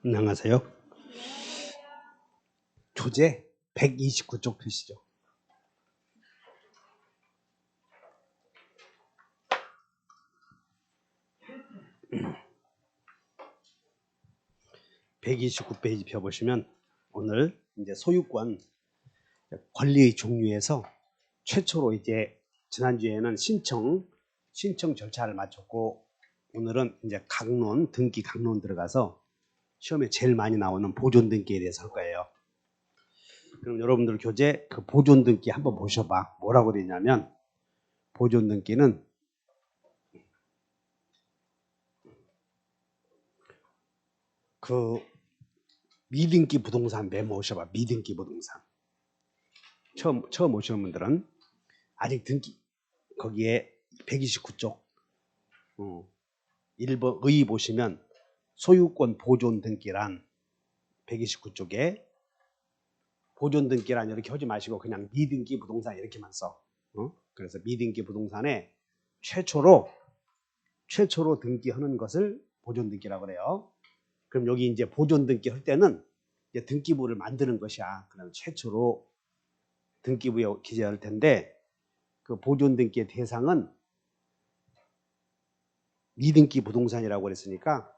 안녕하세요. 교재 129쪽 표시죠. 음. 129페이지 펴보시면 오늘 이제 소유권 권리의 종류에서 최초로 이제 지난주에는 신청 절차를 마쳤고 오늘은 이제 강론, 등기 강론 들어가서 시험에 제일 많이 나오는 보존 등기에 대해서 할 거예요. 그럼 여러분들 교재 그 보존 등기 한번 보셔봐. 뭐라고 되냐면 보존 등기는 그 미등기 부동산 메모 오셔봐. 미등기 부동산. 처음 오시는 분들은 아직 등기 거기에 129쪽 1번 의 보시면 소유권 보존 등기란 129쪽에 보존 등기란 이렇게 하지 마시고 그냥 미등기 부동산 이렇게만 써. 그래서 미등기 부동산에 최초로 등기하는 것을 보존 등기라고 그래요. 그럼 여기 이제 보존 등기 할 때는 이제 등기부를 만드는 것이야. 그럼 최초로 등기부에 기재할 텐데 그 보존 등기의 대상은 미등기 부동산이라고 그랬으니까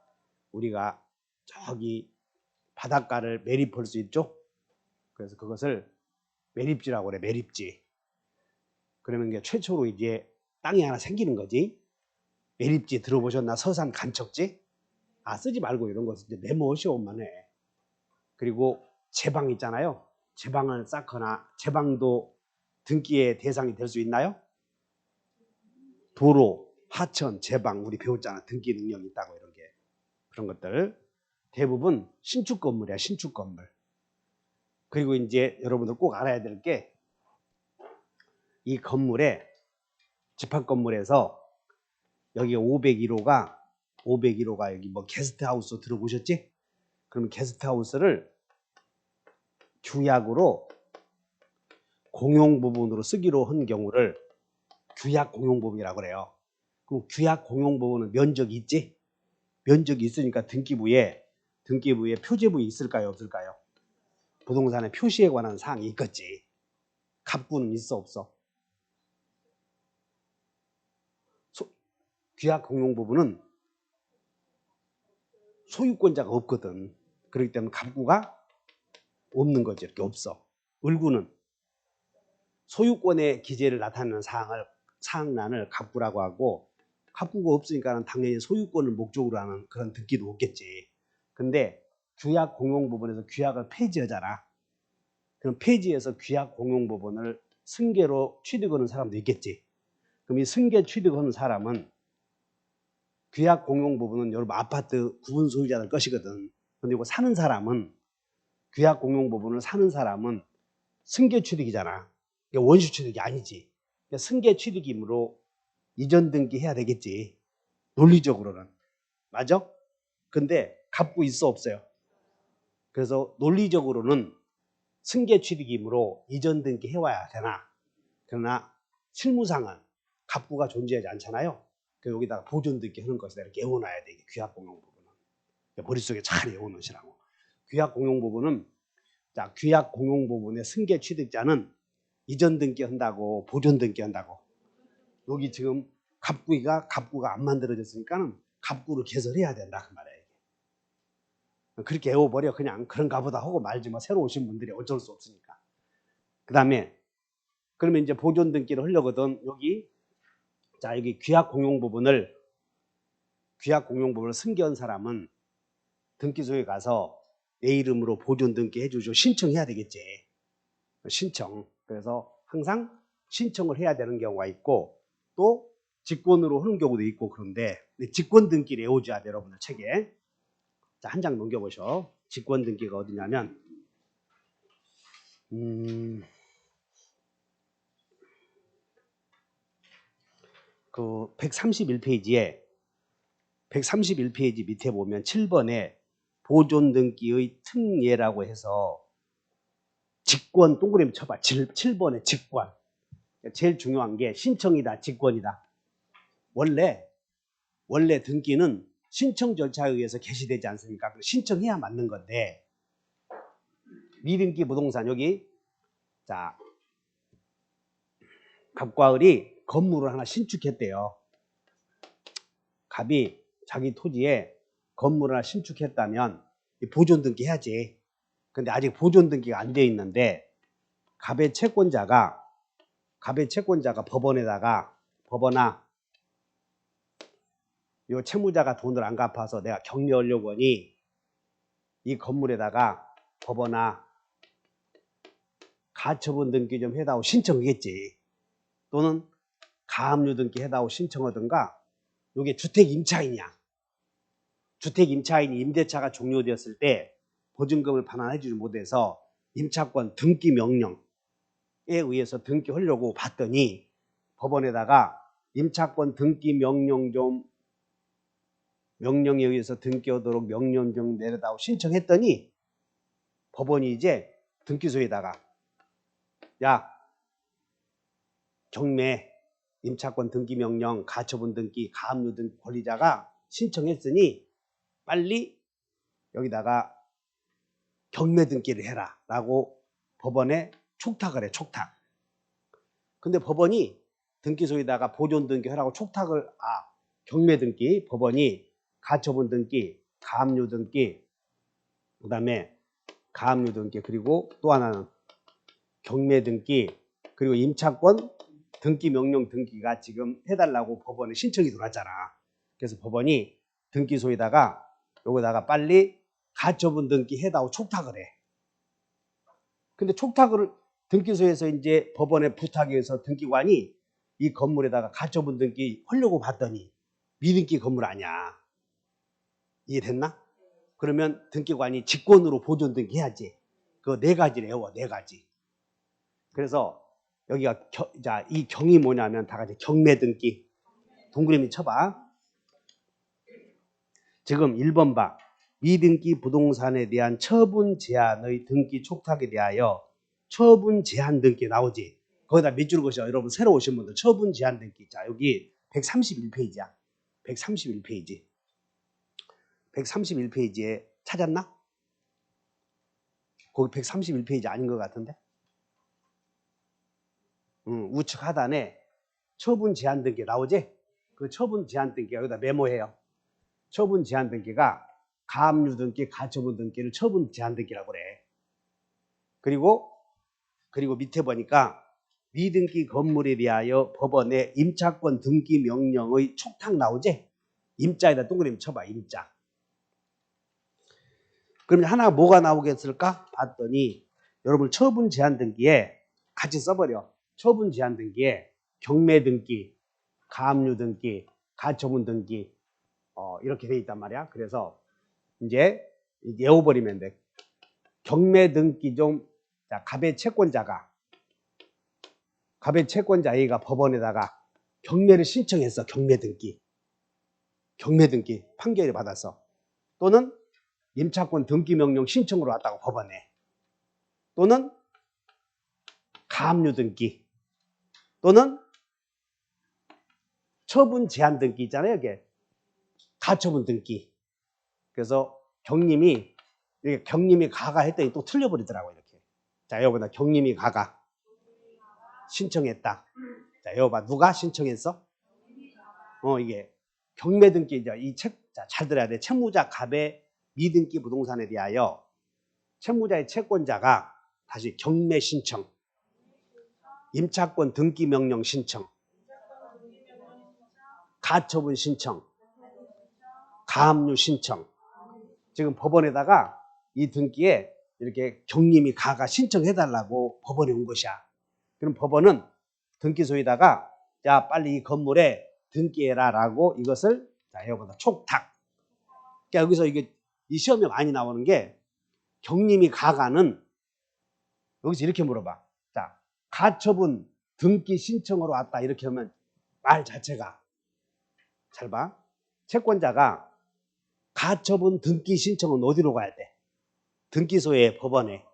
우리가 저기 바닷가를 매립할 수 있죠. 그래서 그것을 매립지라고 그래. 매립지. 그러면 이게 최초로 이제 땅이 하나 생기는 거지. 매립지 들어보셨나? 서산 간척지? 쓰지 말고 이런 거 이제 메모하시오만 해. 그리고 제방 있잖아요. 제방을 쌓거나 제방도 등기의 대상이 될 수 있나요? 도로, 하천, 제방 우리 배웠잖아. 등기 능력이 있다고 이런 게. 그런 것들 대부분 신축 건물이야. 신축 건물. 그리고 이제 여러분들 꼭 알아야 될 게 이 건물에 집합 건물에서 여기 501호가 여기 뭐 게스트하우스 들어보셨지? 그러면 게스트하우스를 규약으로 공용 부분으로 쓰기로 한 경우를 규약 공용 부분이라고 그래요. 그럼 규약 공용 부분은 면적이 있지? 면적이 있으니까 등기부에 표제부에 있을까요? 없을까요? 부동산의 표시에 관한 사항이 있겠지. 갑부는 있어 없어? 규약 공용 부분은 소유권자가 없거든. 그렇기 때문에 갑부가 없는 거지. 이렇게 없어. 을구는 소유권의 기재를 나타내는 사항란을 갑부라고 하고 갑부가 없으니까 당연히 소유권을 목적으로 하는 그런 등기도 없겠지. 근데 규약 공용 부분에서 규약을 폐지하잖아. 그럼 폐지해서 규약 공용 부분을 승계로 취득하는 사람도 있겠지. 그럼 이 승계 취득하는 사람은 규약 공용 부분은 여러분 아파트 구분 소유자들 것이거든. 근데 이거 사는 사람은 규약 공용 부분을 사는 사람은 승계 취득이잖아. 원시 취득이 아니지. 승계 취득이므로 이전 등기해야 되겠지. 논리적으로는. 맞아? 근데 갑부 있어 없어요? 그래서 논리적으로는 승계 취득이므로 이전 등기 해와야 되나? 그러나 실무상은 갑부가 존재하지 않잖아요. 그래서 여기다가 보존 등기 하는 것이다 이렇게 외워놔야 돼. 규약 공용 부분은. 머릿속에 잘 외워놓으시라고. 규약 공용 부분은 자, 규약 공용 부분의 승계 취득자는 이전 등기 한다고 보존 등기 한다고. 여기 지금 갑구가 안 만들어졌으니까는 갑구를 개설해야 된다 그 말이에요. 그렇게 외워버려. 그냥 그런가 보다 하고 말지 뭐. 새로 오신 분들이 어쩔 수 없으니까. 그 다음에 그러면 이제 보존 등기를 하려거든. 여기 규약 공용 부분을 승계한 사람은 등기소에 가서 내 이름으로 보존 등기 해주죠. 신청해야 되겠지. 신청. 그래서 항상 신청을 해야 되는 경우가 있고 또 직권으로 하는 경우도 있고 그런데 직권 등기를 외우자 여러분들 책에. 자, 한 장 넘겨보셔. 직권 등기가 어디냐면 그 131페이지 밑에 보면 7번에 보존 등기의 특례라고 해서 직권 동그라미 쳐봐. 7번에 직권. 제일 중요한 게 신청이다 직권이다. 원래 등기는 신청 절차에 의해서 개시되지 않습니까? 그럼 신청해야 맞는 건데 미등기 부동산 여기 자 갑과 을이 건물을 하나 신축했대요. 갑이 자기 토지에 건물을 하나 신축했다면 보존 등기 해야지. 근데 아직 보존 등기가 안 돼 있는데 갑의 채권자가 법원에다가 법원아 요 채무자가 돈을 안 갚아서 내가 경매하려고 하니 이 건물에다가 법원아 가처분 등기 좀 해다오 신청하겠지. 또는 가압류 등기 해다오 신청하든가. 요게 주택 임차인이야. 주택 임차인이 임대차가 종료되었을 때 보증금을 반환해주지 못해서 임차권 등기 명령에 의해서 등기하려고 봤더니 법원에다가 임차권 등기 명령 좀 명령에 의해서 등기하도록 명령 좀 내려다오 신청했더니 법원이 이제 등기소에다가 야 경매 임차권 등기 명령 가처분 등기 가압류 등기 권리자가 신청했으니 빨리 여기다가 경매 등기를 해라 라고 법원에 촉탁을 해. 촉탁. 근데 법원이 등기소에다가 보존 등기 하라고 촉탁을 경매 등기 법원이 가처분 등기 가압류 등기 그 다음에 가압류 등기 그리고 또 하나는 경매 등기 그리고 임차권 등기 명령 등기가 지금 해달라고 법원에 신청이 들어왔잖아. 그래서 법원이 등기소에다가 요거다가 빨리 가처분 등기 해다오 촉탁을 해. 근데 촉탁을 등기소에서 이제 법원에 부탁에 의해서 등기관이 이 건물에다가 가처분 등기 하려고 봤더니 미등기 건물 아니야. 이해됐나? 그러면 등기관이 직권으로 보존 등기 해야지. 그거 네 가지를 외워, 네 가지. 그래서 여기가 자, 이 경이 뭐냐면 다 같이 경매 등기. 동그라미 쳐봐. 지금 1번 봐. 미등기 부동산에 대한 처분 제한의 등기 촉탁에 대하여 처분 제한 등기 나오지. 거기다 밑줄 그으셔. 여러분 새로 오신 분들 처분 제한 등기. 자, 여기 131페이지야. 131페이지. 131페이지에 찾았나? 거기 131페이지 아닌 것 같은데? 우측 하단에 처분 제한 등기 나오지? 그 처분 제한 등기 여기다 메모해요. 처분 제한 등기가 가압류 등기, 가처분 등기를 처분 제한 등기라고 그래. 그리고 밑에 보니까 미등기 건물에 대하여 법원에 임차권 등기 명령의 촉탁 나오지? 임자에다 동그라미 쳐봐. 임자. 그러면 하나 뭐가 나오겠을까? 봤더니 여러분 처분 제한 등기에 같이 써버려. 처분 제한 등기에 경매 등기, 가압류 등기, 가처분 등기 이렇게 돼 있단 말이야. 그래서 이제 외워버리면 돼. 경매 등기 좀 자, 갑의 채권자 A가 법원에다가 경매를 신청했어. 경매 등기 판결을 받았어. 또는 임차권 등기 명령 신청으로 왔다고 법원에. 또는 가압류 등기 또는 처분 제한 등기 있잖아요. 이게 가처분 등기. 그래서 경림이 이렇게 경림이 가가 했더니 또 틀려버리더라고요. 이렇게. 자, 여기다 경림이 가가 신청했다. 자, 여기 봐. 누가 신청했어? 이게 경매 등기 이제 이 책 잘 들어야 돼. 채무자 갑의 미등기 부동산에 대하여 채무자의 채권자가 다시 경매 신청, 임차권 등기 명령 신청, 가처분 신청, 가압류 신청. 지금 법원에다가 이 등기에 이렇게 경림이 가가 신청해달라고 법원에 온 것이야. 그럼 법원은 등기소에다가 야 빨리 이 건물에 등기해라라고 이것을 자 여기보다 촉탁. 그러니까 여기서 이게 이 시험에 많이 나오는 게 경림이 가가는 여기서 이렇게 물어봐. 자 가처분 등기 신청으로 왔다 이렇게 하면 말 자체가 잘 봐. 채권자가 가처분 등기 신청은 어디로 가야 돼? 등기소에 법원에.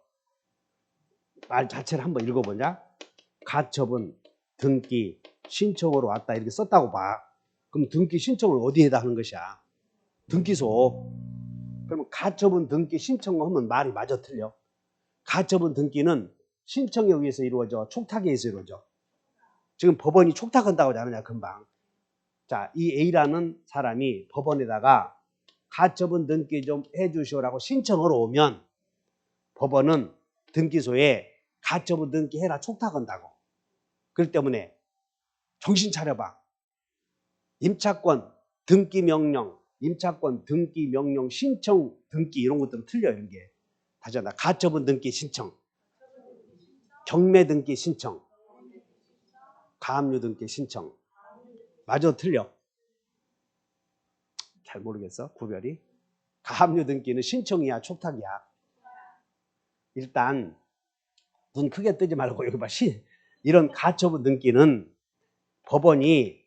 말 자체를 한번 읽어보자. 가처분 등기 신청으로 왔다 이렇게 썼다고 봐. 그럼 등기 신청을 어디에다 하는 것이야? 등기소. 그러면 가처분 등기 신청하면 말이 맞아 틀려? 가처분 등기는 신청에 의해서 이루어져, 촉탁에 의해서 이루어져. 지금 법원이 촉탁한다고 하지 않느냐 금방. 자, 이 A라는 사람이 법원에다가 가처분 등기 좀 해주시오라고 신청을 오면 법원은 등기소에 가처분 등기 해라 촉탁한다고. 그렇기 때문에 정신 차려봐. 임차권 등기 명령, 임차권 등기 명령 신청 등기 이런 것들은 틀려. 이런 게 다시 한다. 가처분 등기 신청, 경매 등기 신청, 가압류 등기 신청. 마저 틀려. 잘 모르겠어 구별이. 가압류 등기는 신청이야 촉탁이야? 일단 눈 크게 뜨지 말고 여기 봐. 이런 가처분 등기는 법원이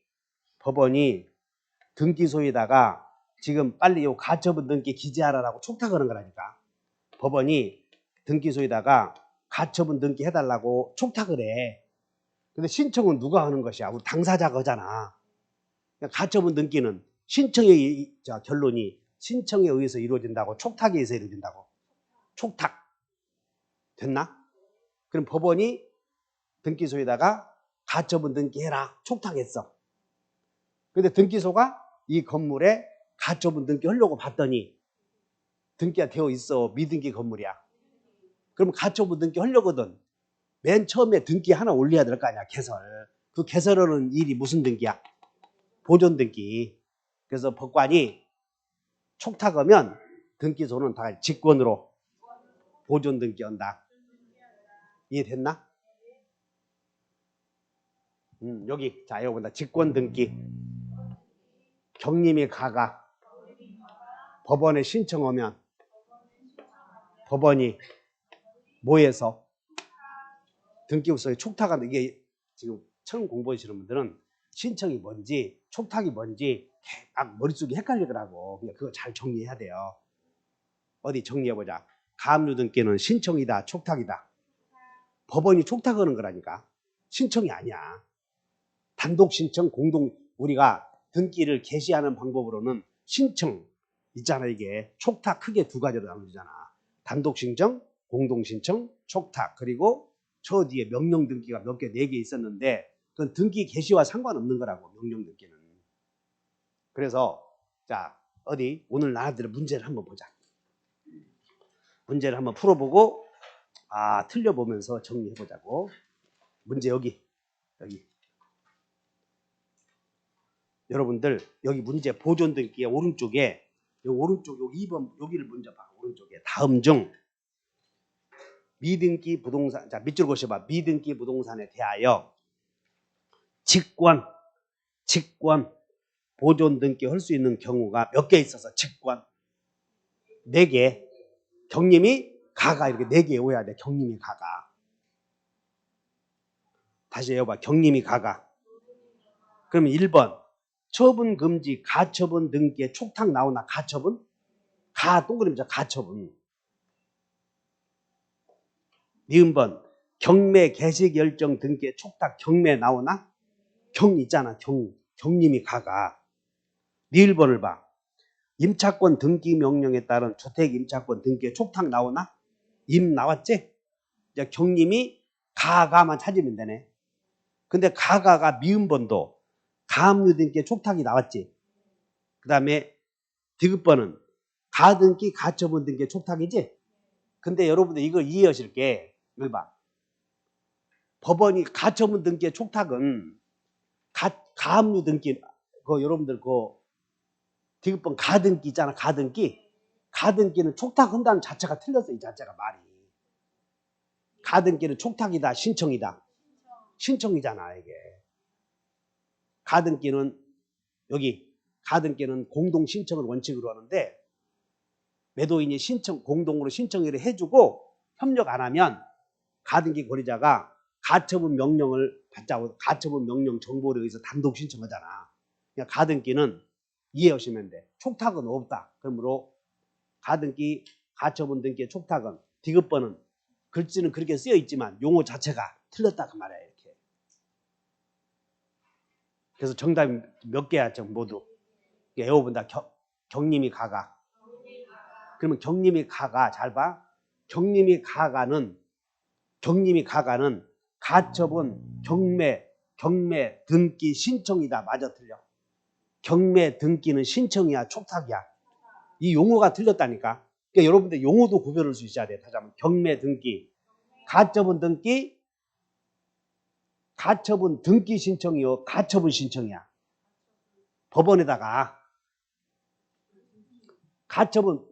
등기소에다가 지금 빨리 요 가처분 등기 기재하라고 촉탁하는 거라니까. 법원이 등기소에다가 가처분 등기 해달라고 촉탁을 해. 근데 신청은 누가 하는 것이야? 우리 당사자가 하잖아. 가처분 등기는 신청의 결론이 신청에 의해서 이루어진다고, 촉탁에 의해서 이루어진다고. 촉탁 됐나? 그럼 법원이 등기소에다가 가처분 등기해라 촉탁했어. 근데 등기소가 이 건물에 가처분 등기 하려고 봤더니 등기가 되어 있어. 미등기 건물이야. 그럼 가처분 등기 하려거든. 맨 처음에 등기 하나 올려야 될 거 아니야. 개설. 그 개설하는 일이 무슨 등기야? 보존 등기. 그래서 법관이 촉탁하면 등기소는 다 직권으로 보존 등기 한다. 이해됐나? 여기 자 여기 본다. 직권 등기. 경림이 가가 법원에 신청하면 법원이 뭐해서 등기소에 촉탁한다. 이게 지금 처음 공부하시는 분들은 신청이 뭔지 촉탁이 뭔지 딱 머릿속이 헷갈리더라고. 그러니까 그거 잘 정리해야 돼요. 어디 정리해보자. 가압류 등기는 신청이다 촉탁이다? 법원이 촉탁하는 거라니까. 신청이 아니야. 단독 신청, 공동. 우리가 등기를 개시하는 방법으로는 신청 있잖아. 이게 촉탁 크게 두 가지로 나눠지잖아. 단독 신청, 공동 신청, 촉탁. 그리고 저 뒤에 명령 등기가 몇 개, 4개 있었는데 그건 등기 개시와 상관없는 거라고. 명령 등기는. 그래서 자 어디 오늘 나눠드릴 문제를 한번 보자. 문제를 한번 풀어보고 틀려보면서 정리해보자고. 문제 여기 여러분들 여기 문제 보존 등기의 오른쪽에 여기 오른쪽 여기 2번 여기를 먼저 봐. 오른쪽에 다음 중 미등기 부동산, 자 밑줄 그으셔봐. 미등기 부동산에 대하여 직권 보존 등기 할 수 있는 경우가 몇 개 있어서 직권 4개. 경림이 가가 이렇게 4개 외워야 돼. 경림이 가가. 다시 해봐. 경림이 가가. 그러면 1번 처분 금지 가처분 등기에 촉탁 나오나? 가처분? 가 동그라미죠. 가처분. 니은번 경매 개시 결정 등기에 촉탁 경매 나오나? 경 있잖아. 경림이 가가. 니을번을 봐. 임차권 등기 명령에 따른 주택 임차권 등기에 촉탁 나오나? 임 나왔지? 이제 경림이 가가만 찾으면 되네. 근데 가가가 미음번도 가압류 등기에 촉탁이 나왔지. 그 다음에 디귿번은 가등기 가처분 등기에 촉탁이지. 근데 여러분들 이걸 이해하실 게 이걸 봐. 법원이 가처분 등기에 촉탁은 가압류 등기 여러분들 디귿번 가등기 있잖아. 가등기는 촉탁한다는 자체가 틀렸어. 이 자체가 말이. 가등기는 촉탁이다 신청이다? 신청이잖아. 이게 가등기는 가등기는 공동 신청을 원칙으로 하는데 매도인이 공동으로 신청을 해주고 협력 안 하면 가등기 권리자가 가처분 명령을 받자고 가처분 명령 정보를 의해서 단독 신청하잖아. 그러니까 가등기는 이해하시면 돼. 촉탁은 없다. 그러므로 가등기 가처분 등기의 촉탁은 디귿번은 글씨는 그렇게 쓰여 있지만 용어 자체가 틀렸다 그 말이야. 이렇게. 그래서 정답이 몇 개야? 모두 외워본다. 경림이 가가. 그러면 경림이 가가 잘 봐. 경림이 가가는 가첩은 경매 등기 신청이다. 맞아 틀려? 경매 등기는 신청이야 촉탁이야. 이 용어가 틀렸다니까. 그러니까 여러분들 용어도 구별할 수 있어야 돼. 다시 한번 경매 등기 가첩은 등기 신청이요 가처분 신청이야. 법원에다가 가처분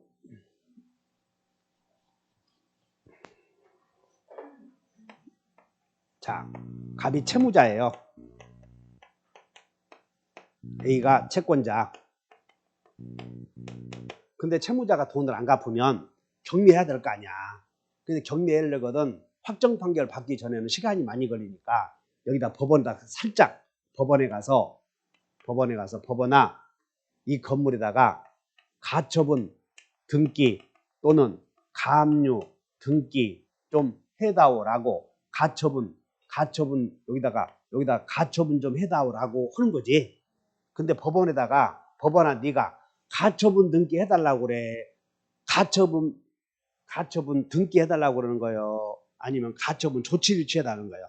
자 갑이 채무자예요. A가 채권자. 근데 채무자가 돈을 안 갚으면 경매해야 될 거 아니야. 근데 경매하려거든 확정 판결 받기 전에는 시간이 많이 걸리니까 여기다 법원에다 살짝 법원에 가서 법원아 이 건물에다가 가처분 등기 또는 가압류 등기 좀 해다오라고 가처분 여기다 가처분 좀 해다오라고 하는 거지. 근데 법원아 네가 가처분 등기 해달라고 그래. 가처분 등기 해달라고 그러는 거예요. 아니면 가처분 조치를 취해달라는 거예요.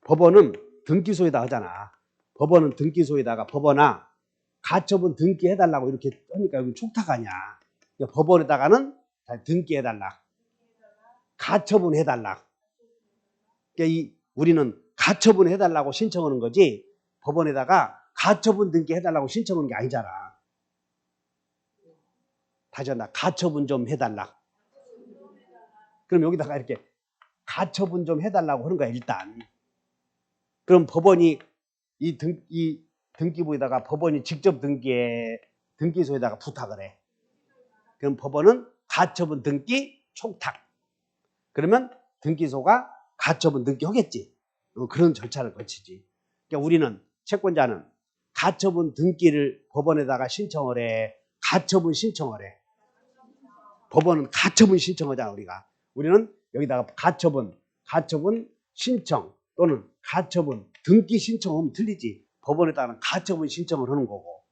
법원은 등기소에다 하잖아. 법원은 등기소에다가 법원아 가처분 등기 해달라고 이렇게 하니까 여기 촉탁 아니야. 그러니까 법원에다가는 등기해달라. 가처분 해달라. 그러니까 우리는 가처분 해달라고 신청하는 거지 법원에다가 가처분 등기 해달라고 신청하는 게 아니잖아. 다시 한다. 가처분 좀 해달라. 그럼 여기다가 이렇게 가처분 좀 해달라고 하는 거야 일단. 그럼 법원이 이 등기부에다가 법원이 직접 등기소에다가 부탁을 해. 그럼 법원은 가처분 등기 촉탁. 그러면 등기소가 가처분 등기 하겠지. 그런 절차를 거치지. 그러니까 우리는 채권자는 가처분 등기를 법원에다가 신청을 해. 가처분 신청을 해. 법원은 가처분 신청하잖아 우리가. 우리는 여기다가 가처분 신청 또는 가처분 등기 신청하면 틀리지. 법원에다가는 가처분 신청을 하는 거고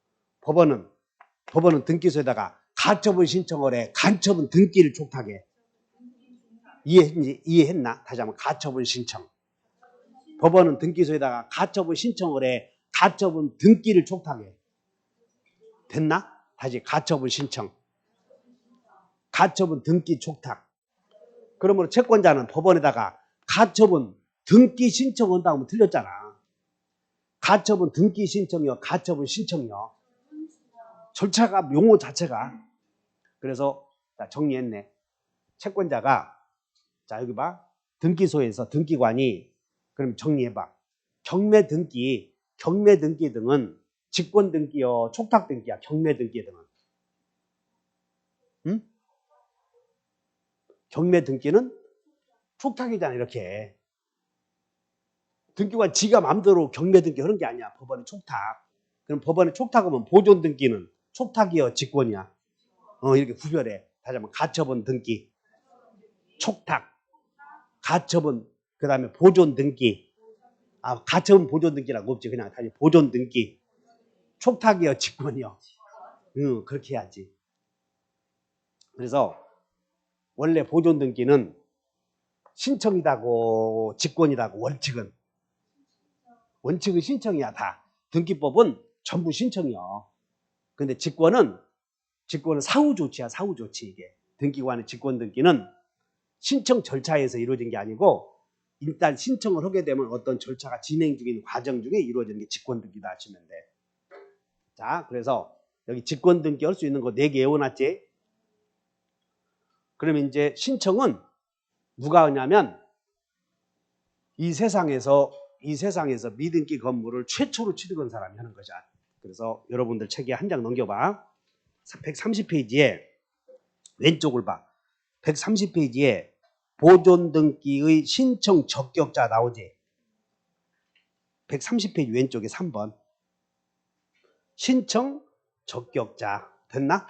법원은 등기소에다가 가처분 신청을 해. 가처분 등기를 촉탁해. 이해했나? 다시 한번 가처분 신청. 법원은 등기소에다가 가처분 신청을 해. 가처분 등기를 촉탁해. 됐나? 다시 가처분 신청. 가처분 등기 촉탁. 그러므로 채권자는 법원에다가 가처분 등기 신청한다고 하면 틀렸잖아. 가처분 등기 신청이요 가처분 신청이요. 절차가 용어 자체가. 그래서 정리했네. 채권자가 자 여기 봐. 등기소에서 등기관이 그럼 정리해봐. 경매 등기 등은 직권 등기요 촉탁 등기야. 경매 등기 등은. 응? 경매 등기는 촉탁이잖아. 이렇게 등기관 지가 마음대로 경매 등기 하는 게 아니야. 법원의 촉탁. 그럼 법원의 촉탁하면 보존 등기는 촉탁이요 직권이야. 이렇게 구별해. 다시 한번 가처분 등기 촉탁 가처분 그 다음에 보존 등기 가처분 보존 등기라고 없지. 그냥 다시 보존 등기 촉탁이요 직권이요. 그렇게 해야지. 그래서 원래 보존 등기는 신청이다고 직권이다고 원칙은 신청이야 다. 등기법은 전부 신청이요. 근데 직권은 사후 조치야. 사후 조치. 이게 등기관의 직권 등기는 신청 절차에서 이루어진 게 아니고 일단 신청을 하게 되면 어떤 절차가 진행 중인 과정 중에 이루어지는 게 직권 등기다 하시면 돼. 자, 그래서 여기 직권 등기 할 수 있는 거 4개 외워놨지? 그러면 이제 신청은 누가 하냐면 이 세상에서 미등기 건물을 최초로 취득한 사람이 하는 거죠. 그래서 여러분들 책에 한 장 넘겨봐. 130페이지에 왼쪽을 봐. 130페이지에 보존 등기의 신청 적격자 나오지. 130페이지 왼쪽에 3번. 신청 적격자. 됐나?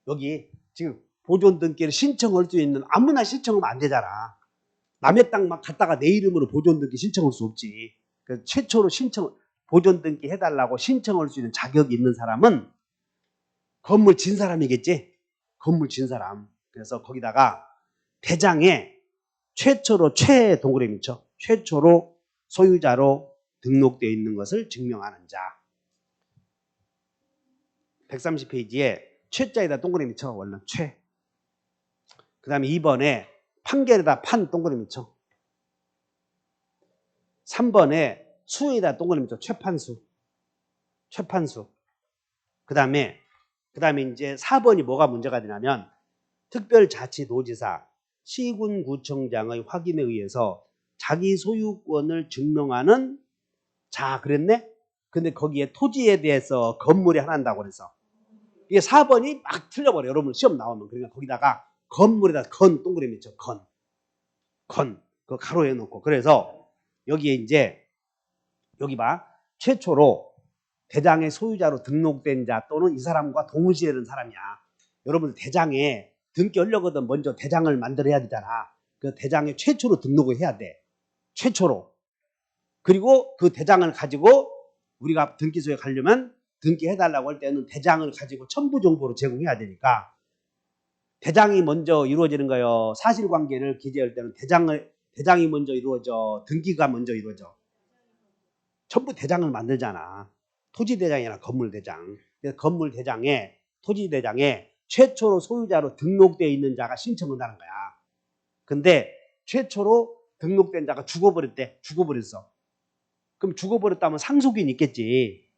여기 지금 보존 등기를 신청할 수 있는 아무나 신청하면 안 되잖아. 남의 땅 막 갖다가 내 이름으로 보존 등기 신청할 수 없지. 그래서 최초로 보존 등기 해달라고 신청할 수 있는 자격이 있는 사람은 건물 진 사람이겠지? 건물 진 사람. 그래서 거기다가 대장에 최초로 최 동그라미 쳐. 최초로 소유자로 등록되어 있는 것을 증명하는 자. 130페이지에 최자에다 동그라미 쳐. 원래 최. 그 다음에 2번에 판결에다 판 동그라미 쳐. 3번에 수에다 동그라미 쳐. 최판수. 최판수. 그 다음에 이제 4번이 뭐가 문제가 되냐면 특별자치도지사 시군구청장의 확인에 의해서 자기 소유권을 증명하는 자 그랬네? 근데 거기에 토지에 대해서 건물이 하나 한다고 그래서 이게 4번이 막 틀려버려. 여러분 시험 나오면. 그러니까 거기다가 건물에다 건 동그라미 쳐. 건. 그 가로에 놓고. 그래서 여기에 이제 여기 봐. 최초로 대장의 소유자로 등록된 자 또는 이 사람과 동시에 된 사람이야. 여러분 대장에 등기 하려거든 먼저 대장을 만들어야 되잖아. 그 대장에 최초로 등록을 해야 돼. 최초로. 그리고 그 대장을 가지고 우리가 등기소에 가려면 등기해달라고 할 때는 대장을 가지고 첨부 정보로 제공해야 되니까 대장이 먼저 이루어지는 거예요. 사실관계를 기재할 때는 대장이 먼저 이루어져. 등기가 먼저 이루어져. 전부 대장을 만들잖아. 토지대장이나 건물대장. 그래서 건물대장에 토지대장에 최초로 소유자로 등록되어 있는 자가 신청을 한다는 거야. 근데 최초로 등록된 자가 죽어버렸대. 죽어버렸어. 그럼 죽어버렸다면 상속인이 있겠지.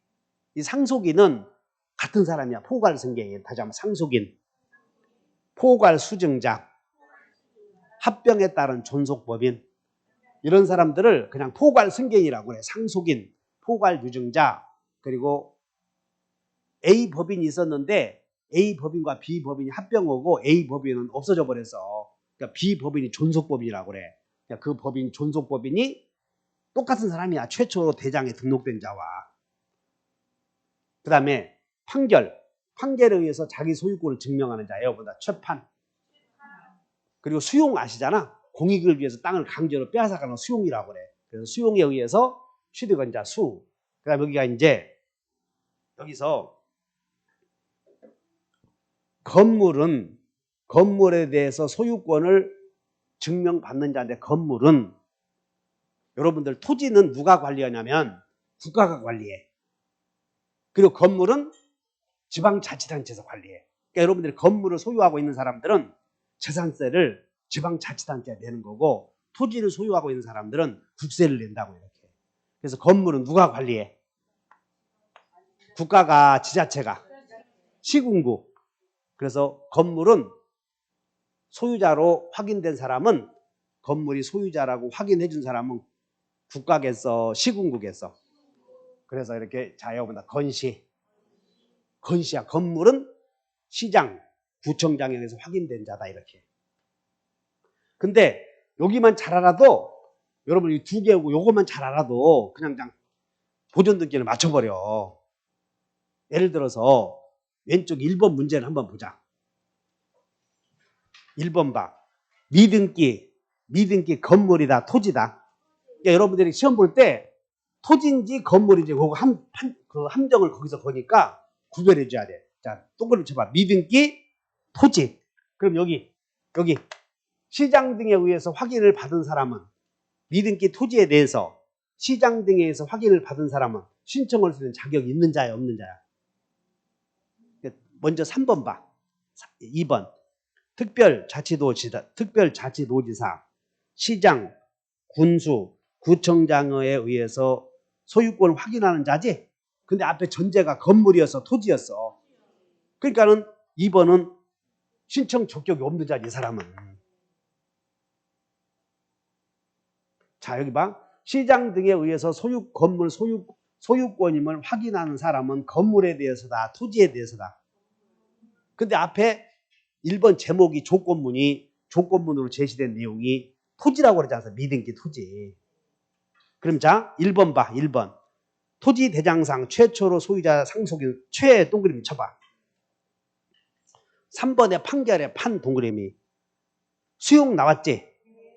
이 상속인은 같은 사람이야. 포괄승계인. 다시 한번 상속인. 포괄수증자. 합병에 따른 존속법인. 이런 사람들을 그냥 포괄승계인이라고 그래. 상속인, 포괄유증자. 그리고 A 법인이 있었는데 A 법인과 B 법인이 합병하고 A 법인은 없어져 버려서 그러니까 B 법인이 존속법인이라고 그래. 그러니까 그 법인 존속법인이 똑같은 사람이야. 최초로 대장에 등록된 자와. 그 다음에 판결에 의해서 자기 소유권을 증명하는 자예요. 보다 최판. 그리고 수용 아시잖아. 공익을 위해서 땅을 강제로 빼앗아가는 수용이라고 그래. 그래서 수용에 의해서 취득한 자 수. 그 다음에 여기가 이제 여기서 건물에 대해서 소유권을 증명받는 자인데 건물은 여러분들 토지는 누가 관리하냐면 국가가 관리해. 그리고 건물은 지방자치단체에서 관리해. 그러니까 여러분들이 건물을 소유하고 있는 사람들은 재산세를 지방자치단체에 내는 거고 토지를 소유하고 있는 사람들은 국세를 낸다고 이렇게. 그래서 건물은 누가 관리해? 국가가 지자체가 시군구. 그래서 건물은 소유자로 확인된 사람은 건물이 소유자라고 확인해 준 사람은 국가겠어 시군구겠어. 그래서 이렇게 자여보다 건시야. 건물은 시장, 구청장에 의해서 확인된 자다 이렇게. 근데 여기만 잘 알아도 여러분 이 두 개고 요것만 잘 알아도 그냥 보존등기를 맞춰버려. 예를 들어서 왼쪽 1번 문제를 한번 보자. 1번 봐. 미등기 건물이다 토지다. 그러니까 여러분들이 시험 볼 때 토지인지 건물인지 그거 그 함정을 거기서 보니까 구별해 줘야 돼. 자, 동그라미 쳐봐. 미등기 토지. 그럼 여기 시장 등에 의해서 확인을 받은 사람은 미등기 토지에 대해서 시장 등에 의해서 확인을 받은 사람은 신청할 수 있는 자격이 있는 자야 없는 자야? 먼저 3번 봐. 2번 특별자치도지사 시장 군수 구청장에 의해서 소유권을 확인하는 자지. 근데 앞에 전제가 건물이어서 토지였어. 그러니까는 2번은 신청 적격이 없는 자지 이 사람은. 자 여기 봐. 시장 등에 의해서 건물 소유권임을 확인하는 사람은 건물에 대해서다 토지에 대해서다. 근데 앞에 1번 제목이 조건문으로 제시된 내용이 토지라고 그러지 않았어. 미등기 토지. 그럼 자 1번 봐. 1번 토지 대장상 최초로 소유자 상속인 최 동그라미 쳐봐. 3번의 판결에 판 동그라미. 수용 나왔지?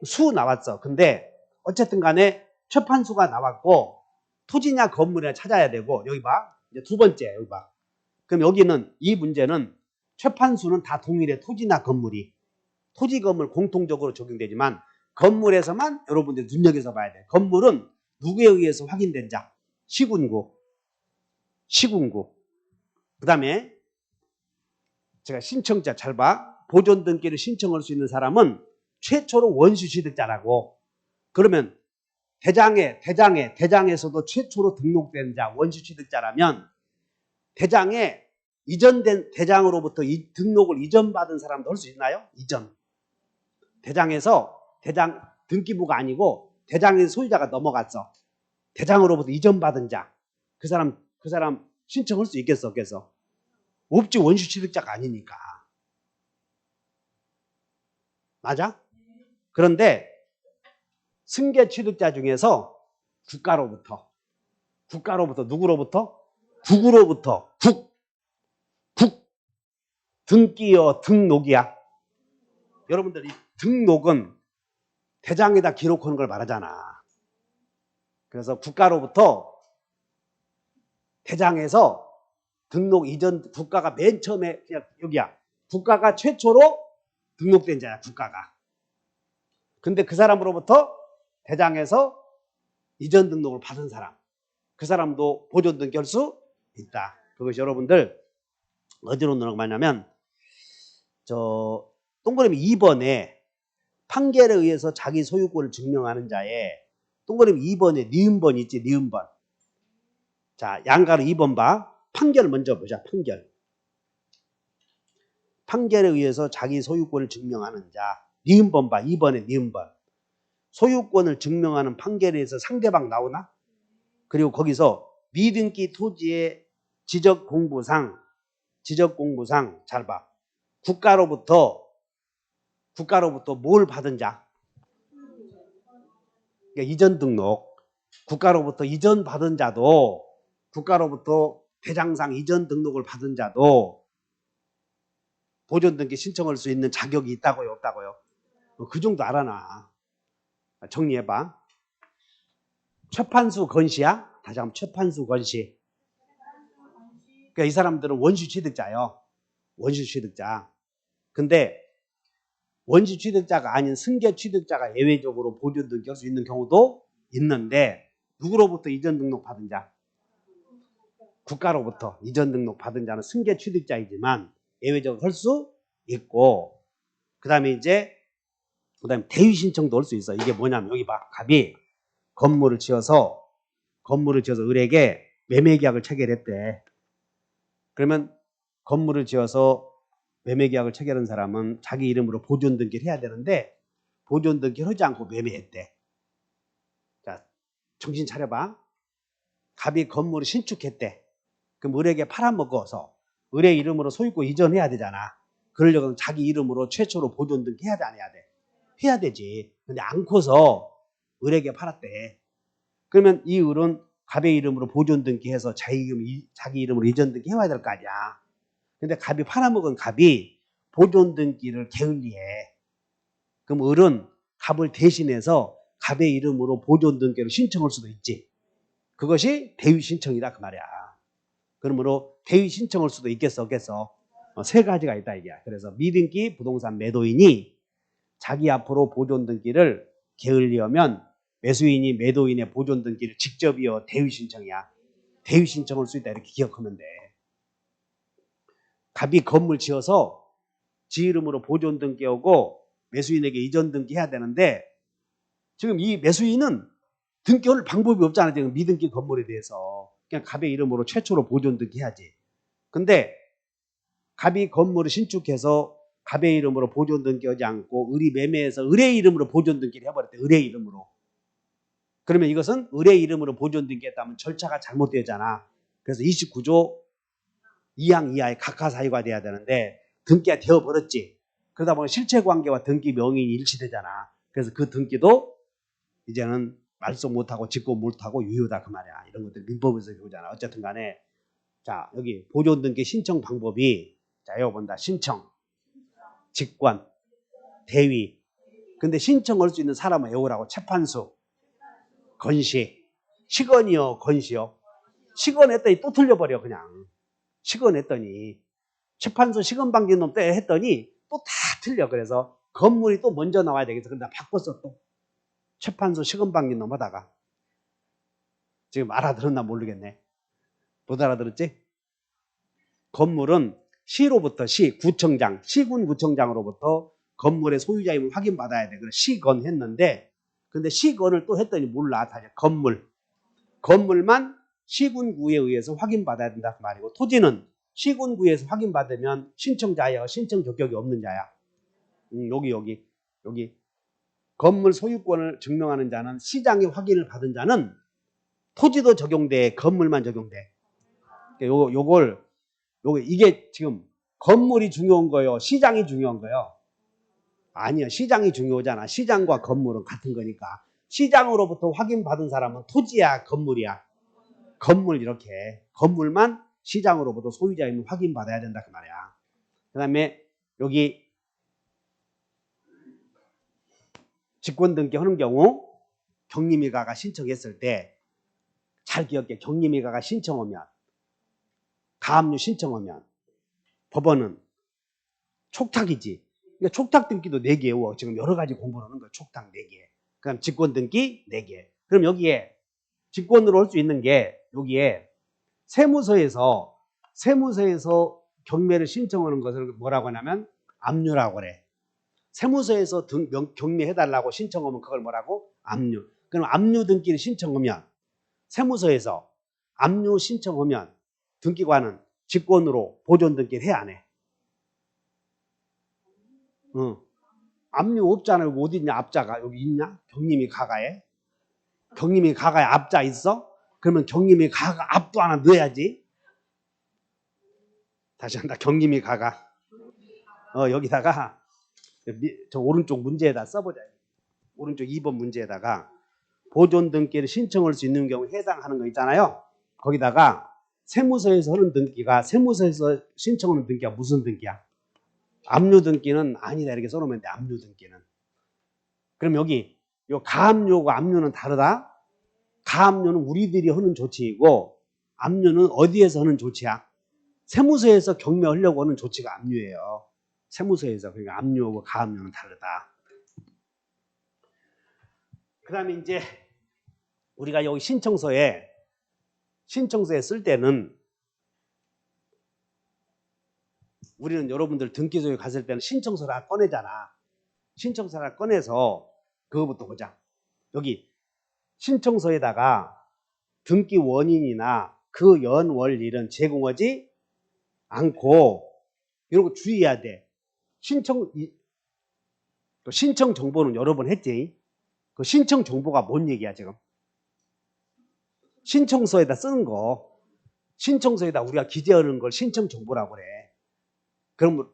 수 나왔어. 근데 어쨌든 간에 최판수가 나왔고 토지냐 건물이냐 찾아야 되고 여기 봐. 이제 두 번째 여기 봐. 그럼 여기는 이 문제는 최판수는 다 동일해. 토지나 건물이. 토지 건물 공통적으로 적용되지만 건물에서만 여러분들 눈여겨서 봐야 돼. 건물은 누구에 의해서 확인된 자? 시군구. 그 다음에 제가 신청자 잘 봐. 보존 등기를 신청할 수 있는 사람은 최초로 원시 취득자라고. 그러면 대장에서도 최초로 등록된 자, 원시 취득자라면 대장에 이전된 대장으로부터 이 등록을 이전받은 사람도 할 수 있나요? 이전. 대장에서 대장 등기부가 아니고 대장의 소유자가 넘어갔어. 대장으로부터 이전받은 자. 그 사람 신청할 수 있겠어, 없겠어? 없지. 원시 취득자가 아니니까. 맞아? 그런데 승계 취득자 중에서 국가로부터 누구로부터? 국으로부터. 등기여 등록이야. 여러분들 이 등록은 대장에다 기록하는 걸 말하잖아. 그래서 국가로부터 대장에서 등록 이전 국가가 맨 처음에 그냥 여기야. 국가가 최초로 등록된 자야. 국가가. 근데 그 사람으로부터 대장에서 이전 등록을 받은 사람. 그 사람도 보존 등기할 수 있다. 그것이 여러분들 어디로 넘어가냐면 동그라미 2번에 판결에 의해서 자기 소유권을 증명하는 자에 동그라미 2번에 니은번 있지. 니은번. 자, 양가로 2번 봐. 판결 먼저 보자. 판결에 의해서 자기 소유권을 증명하는 자. 니은번 봐. 2번에 니은번. 소유권을 증명하는 판결에 의해서 상대방 나오나? 그리고 거기서 미등기 토지의 지적 공부상 잘 봐. 국가로부터 뭘 받은 자? 그러니까 이전 등록. 국가로부터 이전 받은 자도 국가로부터 대장상 이전 등록을 받은 자도 보존 등기 신청할 수 있는 자격이 있다고요, 없다고요? 그 정도 알아놔. 정리해봐. 최판수 건시야? 다시 한번 최판수 건시. 그러니까 이 사람들은 원시 취득자요. 원시 취득자. 근데 원시 취득자가 아닌 승계 취득자가 예외적으로 보존 등기할 수 있는 경우도 있는데 누구로부터 이전 등록 받은 자? 국가로부터 이전 등록 받은 자는 승계 취득자이지만 예외적으로 할 수 있고 그다음에 대위 신청도 할 수 있어. 이게 뭐냐면 여기 봐. 갑이 건물을 지어서 을에게 매매 계약을 체결했대. 그러면 건물을 지어서 매매 계약을 체결한 사람은 자기 이름으로 보존 등기를 해야 되는데 보존 등기를 하지 않고 매매했대. 자, 정신 차려봐. 갑이 건물을 신축했대. 그럼 을에게 팔아먹어서 을의 이름으로 소유권 이전해야 되잖아. 그러려면 자기 이름으로 최초로 보존 등기 해야 돼, 안 해야 돼? 해야 되지. 근데 않고서 을에게 팔았대. 그러면 이 을은 갑의 이름으로 보존 등기해서 자기 이름으로 이전 등기 해와야 될 거 아니야. 근데 갑이 팔아먹은 갑이 보존 등기를 게을리해. 그럼 을은 갑을 대신해서 갑의 이름으로 보존 등기를 신청할 수도 있지. 그것이 대위 신청이다 그 말이야. 그러므로 대위 신청할 수도 있겠어, 없겠어? 세 가지가 있다 이게. 그래서 미등기 부동산 매도인이 자기 앞으로 보존 등기를 게을리하면 매수인이 매도인의 보존 등기를 직접 이어 대위 신청이야. 대위 신청할 수 있다 이렇게 기억하면 돼. 갑이 건물 지어서 지 이름으로 보존 등기하고 매수인에게 이전 등기해야 되는데 지금 이 매수인은 등기할 방법이 없잖아. 지금 미등기 건물에 대해서. 그냥 갑의 이름으로 최초로 보존 등기해야지. 근데 갑이 건물을 신축해서 갑의 이름으로 보존 등기하지 않고 을이 매매해서 을의 이름으로 보존 등기를 해버렸대. 을의 이름으로. 그러면 이것은 을의 이름으로 보존 등기했다면 절차가 잘못되잖아. 그래서 29조 2항 이하의 각하사유가 돼야 되는데 등기가 되어버렸지. 그러다 보면 실체관계와 등기 명의인이 일치되잖아. 그래서 그 등기도 이제는 말소 못하고 직고 못하고 유효다 그 말이야. 이런 것들 민법에서 배우잖아. 어쨌든 간에 자 여기 보존 등기 신청 방법이 자 이거 본다. 신청, 직권, 대위. 근데 신청할 수 있는 사람은 외우라고. 재판수, 건시, 시건이요 건시요. 시건했더니 또 틀려버려 그냥. 시건했더니 재판소 시건방지놈 때 했더니 또 다 틀려. 그래서 건물이 또 먼저 나와야 되겠어. 근데 나 바꿨어 또. 재판소 시건방지놈 하다가 지금 알아들었나 모르겠네. 못 알아들었지? 건물은 시로부터 구청장, 시군구청장으로부터 건물의 소유자임을 확인받아야 돼. 그래서 시건 했는데, 근데 시건을 또 했더니 몰라. 다 건물만 시군구에 의해서 확인받아야 된다 그 말이고, 토지는 시군구에서 확인받으면 신청자야, 신청 적격이 없는 자야. 여기 건물 소유권을 증명하는 자는 시장의 확인을 받은 자는 토지도 적용돼, 건물만 적용돼. 이게 지금 건물이 중요한 거예요, 시장이 중요한 거예요? 아니요, 시장이 중요하잖아. 시장과 건물은 같은 거니까. 시장으로부터 확인받은 사람은 토지야, 건물이야? 건물. 이렇게 건물만 시장으로부터 소유자임을 확인받아야 된다 그 말이야. 그 다음에 여기 직권등기 하는 경우 경림이가가 신청했을 때 잘 기억해. 경림이가가 신청하면, 가압류 신청하면 법원은 촉탁이지. 그러니까 촉탁 등기도 4개. 지금 여러 가지 공부를 하는 거야. 촉탁 4개. 그다음 직권 등기 4개. 그럼 여기에 직권으로 할 수 있는 게, 여기에 세무서에서 경매를 신청하는 것을 뭐라고 하냐면 압류라고 그래. 세무서에서 경매해달라고 신청하면 그걸 뭐라고? 압류. 그럼 압류 등기를 신청하면, 세무서에서 압류 신청하면 등기관은 직권으로 보존 등기를 해, 안 해? 압류 없잖아. 여기 어디 있냐? 압자가 여기 있냐? 경림이 가가에 압자 있어? 그러면 경림이 가가 압도 하나 넣어야지. 다시 한다. 경림이 가가 여기다가 저 오른쪽 문제에다 써보자. 오른쪽 2번 문제에다가 보존 등기를 신청할 수 있는 경우에 해당하는 거 있잖아요. 거기다가 세무서에서 하는 등기가, 세무서에서 신청하는 등기가 무슨 등기야? 압류 등기는 아니다 이렇게 써놓으면 돼. 압류 등기는. 그럼 여기 요 가압류하고 압류는 다르다. 가압류는 우리들이 하는 조치이고, 압류는 어디에서 하는 조치야? 세무서에서 경매하려고 하는 조치가 압류예요. 세무서에서. 그러니까 압류하고 가압류는 다르다. 그 다음에 이제 우리가 여기 신청서에 쓸 때는, 우리는 여러분들 등기소에 갔을 때는 신청서를 하나 꺼내잖아. 신청서를 하나 꺼내서 그거부터 보자. 여기 신청서에다가 등기 원인이나 그 연월일은 제공하지 않고, 이런 거 주의해야 돼. 신청 정보는 여러 번 했지. 그 신청 정보가 뭔 얘기야 지금? 신청서에다 쓰는 거, 신청서에다 우리가 기재하는 걸 신청 정보라고 그래. 그럼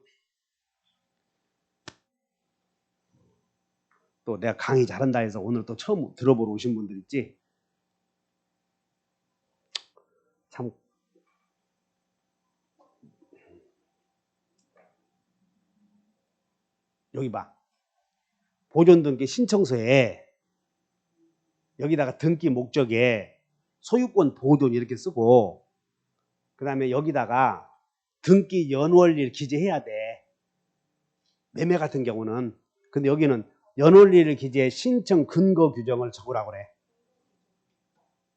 또 내가 강의 잘한다 해서 오늘 또 처음 들어보러 오신 분들 있지? 참 여기 봐. 보존등기 신청서에 여기다가 등기 목적에 소유권 보존 이렇게 쓰고, 그 다음에 여기다가 등기 연월일 기재해야 돼. 매매 같은 경우는. 근데 여기는 연월일을 기재해 신청 근거 규정을 적으라고 그래.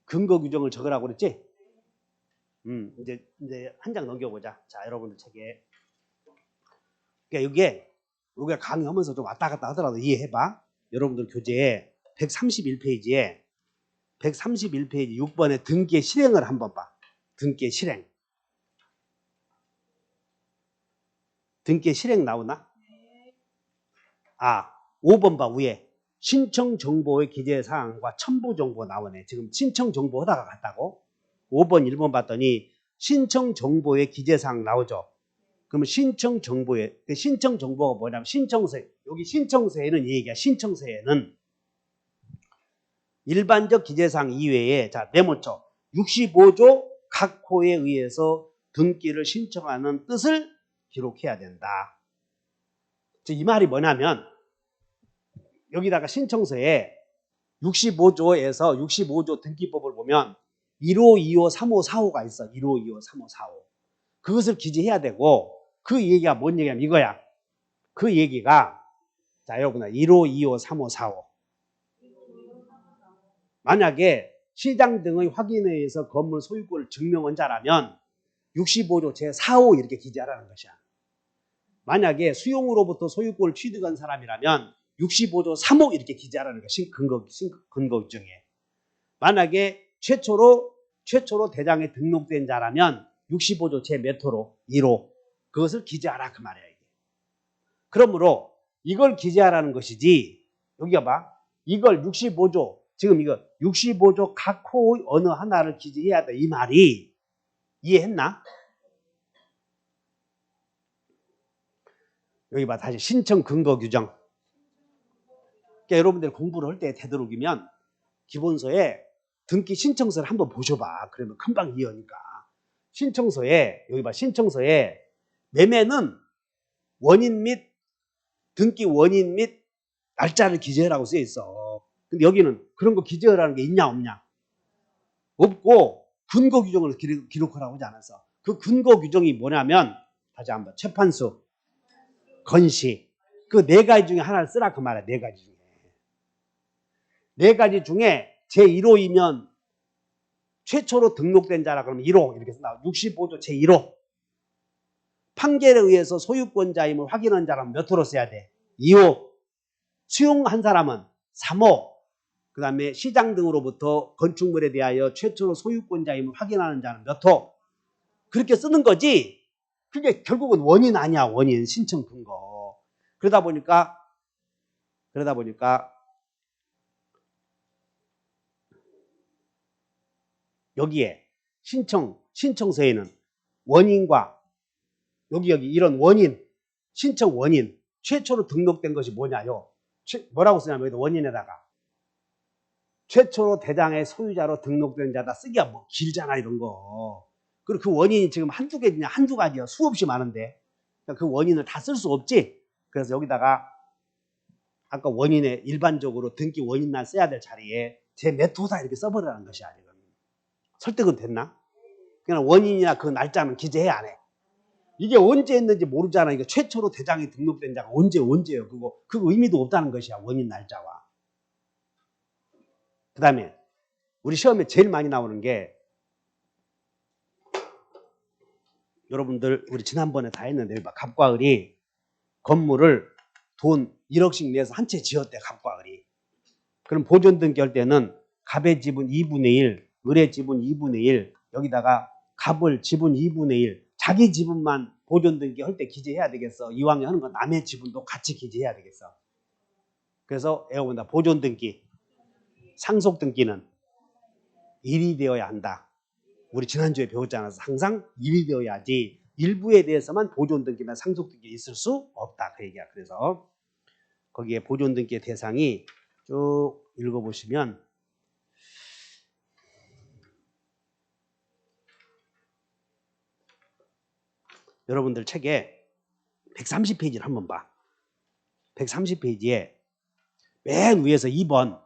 근거 규정을 적으라고 그랬지? 이제 한 장 넘겨보자. 자, 여러분들 책에. 그러니까 여기가 강의하면서 좀 왔다 갔다 하더라도 이해해봐. 여러분들 교재에 131페이지에 6번에 등기의 실행을 한번 봐. 등기의 실행. 등기의 실행 나오나? 5번 봐, 위에. 신청 정보의 기재 사항과 첨부 정보 나오네. 지금 신청 정보 하다가 갔다고? 5번, 1번 봤더니 신청 정보의 기재 사항 나오죠. 그러면 신청 정보가 뭐냐면 신청서에, 여기 신청서에는 이 얘기야. 신청서에는 일반적 기재사항 이외에, 자, 메모쳐. 65조 각 호에 의해서 등기를 신청하는 뜻을 기록해야 된다. 이 말이 뭐냐면, 여기다가 신청서에 65조에서 65조 등기법을 보면 1호, 2호, 3호, 4호가 있어. 1호, 2호, 3호, 4호. 그것을 기재해야 되고, 그 얘기가 뭔 얘기냐면 이거야. 그 얘기가, 자, 여러분들 1호, 2호, 3호, 4호. 만약에 시장 등의 확인에 의해서 건물 소유권을 증명한 자라면 65조 제4호 이렇게 기재하라는 것이야. 만약에 수용으로부터 소유권을 취득한 사람이라면 65조 3호 이렇게 기재하라는 것이 근거 규정에. 만약에 최초로 대장에 등록된 자라면 65조 제 몇 호로 1호 그것을 기재하라 그 말이야. 이게. 그러므로 이걸 기재하라는 것이지, 여기가 봐, 이걸 65조, 지금 이거 65조 각 호의 어느 하나를 기재해야 돼 이 말이 이해했나? 여기 봐, 다시 신청 근거 규정. 그러니까 여러분들 공부를 할 때 되도록이면 기본서에 등기 신청서를 한번 보셔봐. 그러면 금방 이해하니까. 신청서에, 여기 봐, 신청서에 매매는 원인 및 등기 원인 및 날짜를 기재하라고 쓰여 있어. 근데 여기는 그런 거 기재하라는 게 있냐 없냐? 없고 근거 규정을 기록하라고 하지 않았어. 그 근거 규정이 뭐냐면, 다시 한번, 재판수, 건시, 그 네 가지 중에 하나를 쓰라 그 말이야. 네 가지 중에. 네 가지 중에 제1호이면 최초로 등록된 자라 그러면 1호 이렇게 쓴다. 65조 제1호. 판결에 의해서 소유권자임을 확인한 자라면 몇 호로 써야 돼? 2호. 수용한 사람은 3호. 그 다음에 시장 등으로부터 건축물에 대하여 최초로 소유권자임을 확인하는 자는 몇 호? 그렇게 쓰는 거지. 그게 결국은 원인 아니야. 원인. 신청 근거. 그러다 보니까 여기에 신청서에는 원인과 여기 이런 원인, 신청 원인, 최초로 등록된 것이 뭐냐요? 뭐라고 쓰냐면 원인에다가 최초로 대장의 소유자로 등록된 자다. 쓰기가 뭐 길잖아 이런 거. 그리고 그 원인이 지금 한두 개냐 한두 가지야. 수없이 많은데 그 원인을 다 쓸 수 없지. 그래서 여기다가 아까 원인에 일반적으로 등기 원인날 써야 될 자리에 제 몇 호다 이렇게 써버리라는 것이야. 지금. 설득은 됐나? 그냥 원인이나 그 날짜는 기재해야 안 해. 이게 언제 했는지 모르잖아. 이거 최초로 대장이 등록된 자가 언제예요. 그 의미도 없다는 것이야. 원인 날짜와. 그 다음에 우리 시험에 제일 많이 나오는 게, 여러분들 우리 지난번에 다 했는데 갑과 을이 건물을 돈 1억씩 내서 한 채 지었대. 갑과 을이. 그럼 보존 등기할 때는 갑의 지분 2분의 1, 을의 지분 2분의 1, 여기다가 갑을 지분 2분의 1, 자기 지분만 보존 등기할 때 기재해야 되겠어. 이왕에 하는 건 남의 지분도 같이 기재해야 되겠어. 그래서 외워본다. 보존 등기, 상속 등기는 일이 되어야 한다. 우리 지난주에 배웠잖아. 항상 일이 되어야지 일부에 대해서만 보존 등기나 상속 등기 있을 수 없다. 그 얘기야. 그래서 거기에 보존 등기의 대상이 쭉 읽어보시면 여러분들 책에 130페이지를 한번 봐. 130페이지에 맨 위에서 2번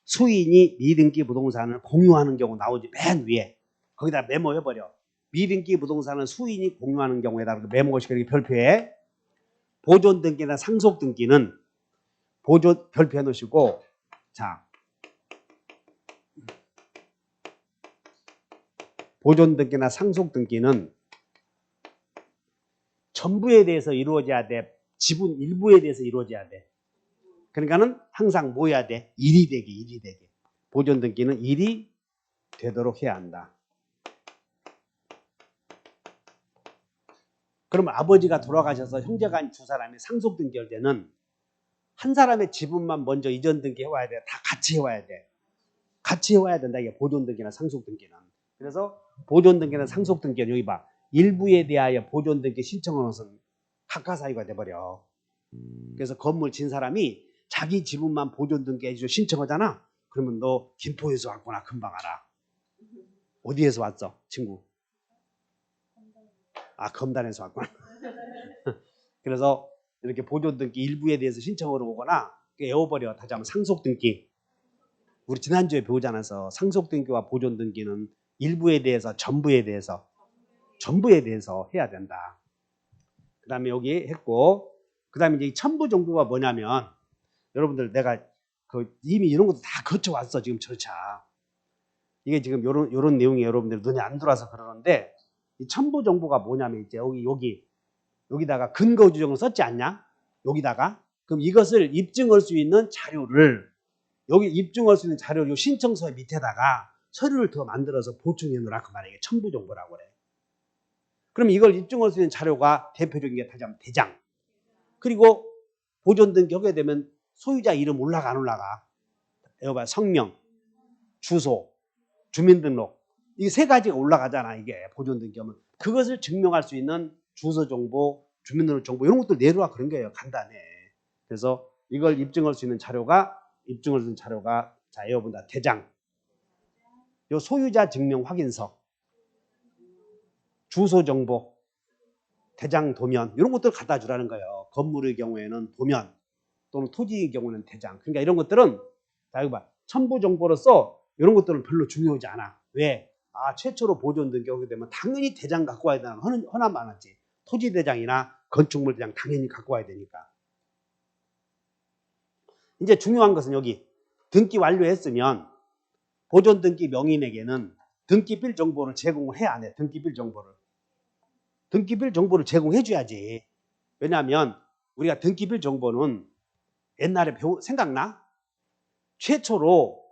수인이 미등기 부동산을 공유하는 경우 나오지. 맨 위에 거기다 메모해버려. 미등기 부동산을 수인이 공유하는 경우에다 메모하시고 이렇게 별표해. 보존 등기나 상속 등기는 별표해 놓으시고, 자, 보존 등기나 상속 등기는 전부에 대해서 이루어져야 돼. 지분 일부에 대해서 이루어져야 돼. 그러니까는 항상 뭐 해야 돼? 일이 되게. 보존 등기는 일이 되도록 해야 한다. 그러면 아버지가 돌아가셔서 형제간 두 사람이 상속 등기할 때는 한 사람의 지분만 먼저 이전 등기 해와야 돼. 다 같이 해와야 돼. 같이 해와야 된다. 이게 보존 등기나 상속 등기는. 그래서 보존 등기나 상속 등기는 여기 봐. 일부에 대하여 보존 등기 신청하는 것은 각하사유가 돼버려. 그래서 건물 진 사람이 자기 지분만 보존 등기 해주고 신청하잖아. 그러면 너 김포에서 왔구나. 금방 알아. 어디에서 왔어? 친구? 아, 검단에서 왔구나. 그래서 이렇게 보존 등기 일부에 대해서 신청을 오거나 외워버려. 다시 한번 상속 등기. 우리 지난주에 배우지 않아서 상속 등기와 보존 등기는 일부에 대해서 전부에 대해서 전부에 대해서 해야 된다. 그 다음에 여기 했고, 그 다음에 이제 이 첨부 정보가 뭐냐면, 여러분들 내가 이미 이런 것도 다 거쳐왔어, 지금 절차. 이게 지금 요런 내용이 여러분들 눈에 안 들어와서 그러는데, 이 첨부 정보가 뭐냐면, 이제 여기다가 근거 규정을 썼지 않냐? 여기다가. 그럼 이것을 입증할 수 있는 자료를, 여기 입증할 수 있는 자료를 요 신청서 밑에다가 서류를 더 만들어서 보충해 놓으라 그 말이에요. 첨부 정보라고 그래. 그럼 이걸 입증할 수 있는 자료가 대표적인 게 다시 대장. 그리고 보존 등기하게 되면 소유자 이름 올라가 안 올라가? 여기 봐, 성명, 주소, 주민등록. 이게 세 가지가 올라가잖아, 이게 보존 등기하면. 그것을 증명할 수 있는 주소 정보, 주민등록 정보 이런 것들 내려와 그런 거예요. 간단해. 그래서 이걸 입증할 수 있는 자료가 자, 여러분들 대장. 요 소유자 증명 확인서, 주소 정보, 대장 도면 이런 것들을 갖다 주라는 거예요. 건물의 경우에는 도면 또는 토지의 경우는 대장. 그러니까 이런 것들은 자 이거 봐. 첨부 정보로서 이런 것들은 별로 중요하지 않아. 왜? 최초로 보존 등기하게 되면 당연히 대장 갖고 와야 되는 허나 많았지. 토지 대장이나 건축물 대장 당연히 갖고 와야 되니까. 이제 중요한 것은 여기 등기 완료했으면 보존 등기 명의인에게는 등기빌 정보를 제공을 해야 안 해. 등기빌 정보를 제공해 줘야지. 왜냐하면 우리가 등기빌 정보는 옛날에 생각나? 최초로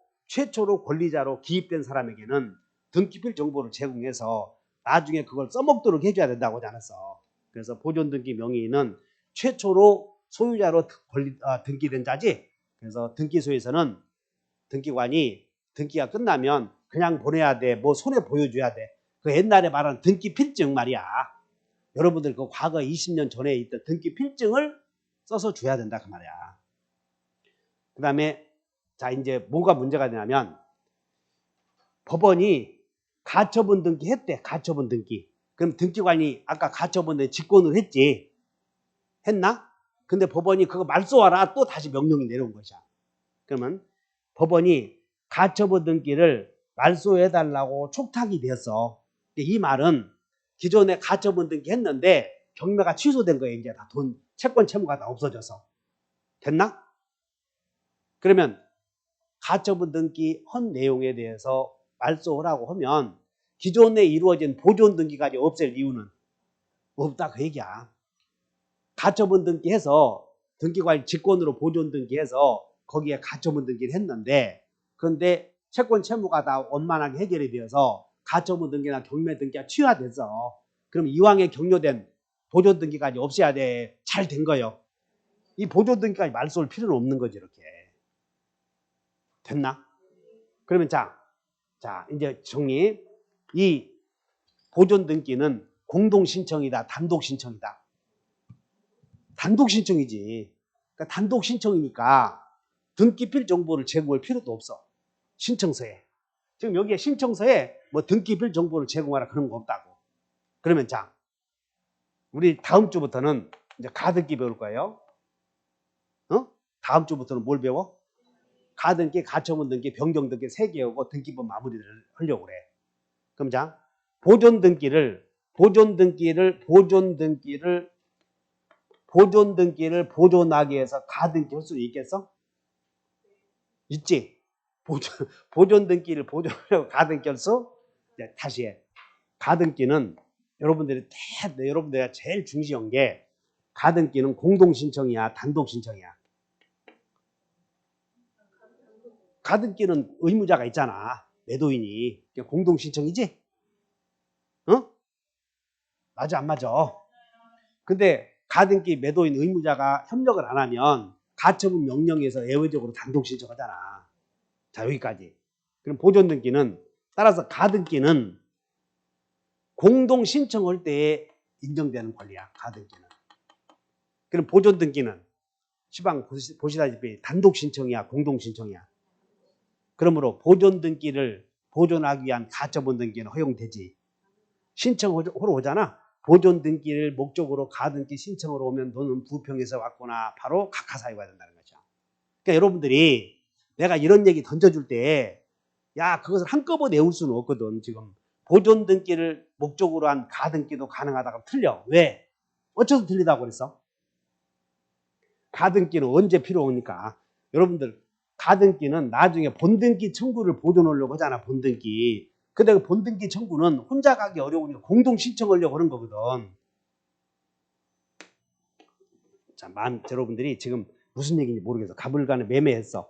권리자로 기입된 사람에게는 등기빌 정보를 제공해서 나중에 그걸 써먹도록 해줘야 된다고 하지 않았어. 그래서 보존 등기 명의인은 최초로 소유자로 등기된 자지. 그래서 등기소에서는 등기관이 등기가 끝나면 그냥 보내야 돼. 뭐 손에 보여줘야 돼. 그 옛날에 말하는 등기 필증 말이야. 여러분들 그 과거 20년 전에 있던 등기 필증을 써서 줘야 된다 그 말이야. 그 다음에 자 이제 뭐가 문제가 되냐면 법원이 가처분 등기 했대. 가처분 등기. 그럼 등기관이 아까 가처분 등기 직권을 했지. 했나? 근데 법원이 그거 말소하라 또 다시 명령이 내려온 것이야. 그러면 법원이 가처분 등기를 말소해달라고 촉탁이 되었어. 이 말은 기존에 가처분 등기 했는데 경매가 취소된 거예요. 이제 다 채권 채무가 다 없어져서. 됐나? 그러면 가처분 등기 한 내용에 대해서 말소하라고 하면 기존에 이루어진 보존 등기까지 없앨 이유는 없다 그 얘기야. 가처분 등기해서 등기관이 직권으로 보존 등기해서 거기에 가처분 등기를 했는데 그런데 채권 채무가 다 원만하게 해결이 되어서 가처분 등기나 경매 등기가 취하돼서 그럼 이왕에 격려된 보존 등기까지 없애야 돼. 잘 된 거예요. 이 보존 등기까지 말소할 필요는 없는 거지 이렇게. 됐나? 그러면 자 이제 정리. 이 보존 등기는 공동 신청이다, 단독 신청이다. 단독 신청이지. 그러니까 단독 신청이니까 등기필 정보를 제공할 필요도 없어. 신청서에. 지금 여기에 신청서에 뭐 등기필 정보를 제공하라 그런 거 없다고. 그러면 자, 우리 다음 주부터는 이제 가등기 배울 거예요. 다음 주부터는 뭘 배워? 가등기, 가처분 등기, 변경 등기 3개 하고 등기법 마무리를 하려고 그래. 그럼 자, 보존 등기를 보존하기 위해서 가등기 할 수 있겠어? 있지? 보존 등기를 보존하려고 가등기 할 수? 다시 해. 가등기는 여러분들이 제일 중시한 게 가등기는 공동 신청이야, 단독 신청이야. 가등기는 의무자가 있잖아. 매도인이. 공동 신청이지? 맞아 안 맞아? 근데 가등기 매도인 의무자가 협력을 안 하면 가처분 명령에서 예외적으로 단독 신청하잖아. 자 여기까지. 그럼 보존 등기는 따라서 가등기는 공동 신청할 때에 인정되는 권리야. 가등기는. 그럼 보존 등기는 시방 보시다시피 단독 신청이야, 공동 신청이야. 그러므로 보존 등기를 보존하기 위한 가처분 등기는 허용되지. 신청하러 오잖아. 보존 등기를 목적으로 가등기 신청으로 오면 너는 부평에서 왔구나. 바로 각하사유가 된다는 거죠. 그러니까 여러분들이 내가 이런 얘기 던져줄 때 야 그것을 한꺼번에 외울 수는 없거든. 지금 보존 등기를 목적으로 한 가등기도 가능하다고 틀려. 왜? 어째서 틀리다고 그랬어? 가등기는 언제 필요하니까. 여러분들 가등기는 나중에 본등기 청구를 보존하려고 하잖아. 본등기. 근데 그 본등기 청구는 혼자 가기 어려우니까 공동 신청하려고 하는 거거든. 자, 여러분들이 지금 무슨 얘기인지 모르겠어. 가불간에 매매했어.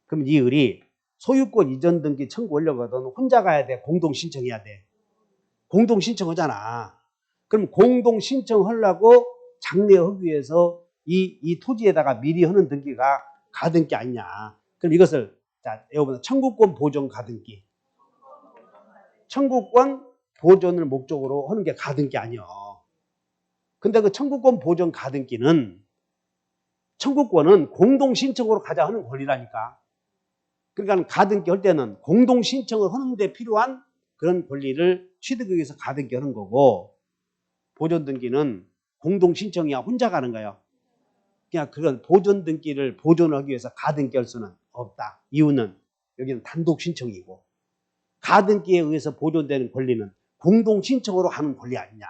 그럼 이 을이 소유권 이전 등기 청구하려고 하든 혼자 가야 돼? 공동 신청해야 돼? 공동 신청하잖아. 그럼 공동 신청하려고 장려하기 위해서 이 토지에다가 미리 하는 등기가 가등기 아니냐. 그럼 이것을, 자, 여러분, 청구권 보존 가등기. 청구권 보존을 목적으로 하는 게 가등기 아니야. 근데 그 청구권 보존 가등기는 청구권은 공동 신청으로 가자 하는 권리라니까. 그러니까 가등기 할 때는 공동 신청을 하는 데 필요한 그런 권리를 취득하기 위해서 가등기 하는 거고, 보존 등기는 공동 신청이야 혼자 가는 거예요. 그냥 그건 보존 등기를 보존하기 위해서 가등기 할 수는 없다. 이유는 여기는 단독 신청이고, 가등기에 의해서 보존되는 권리는 공동 신청으로 하는 권리 아니냐.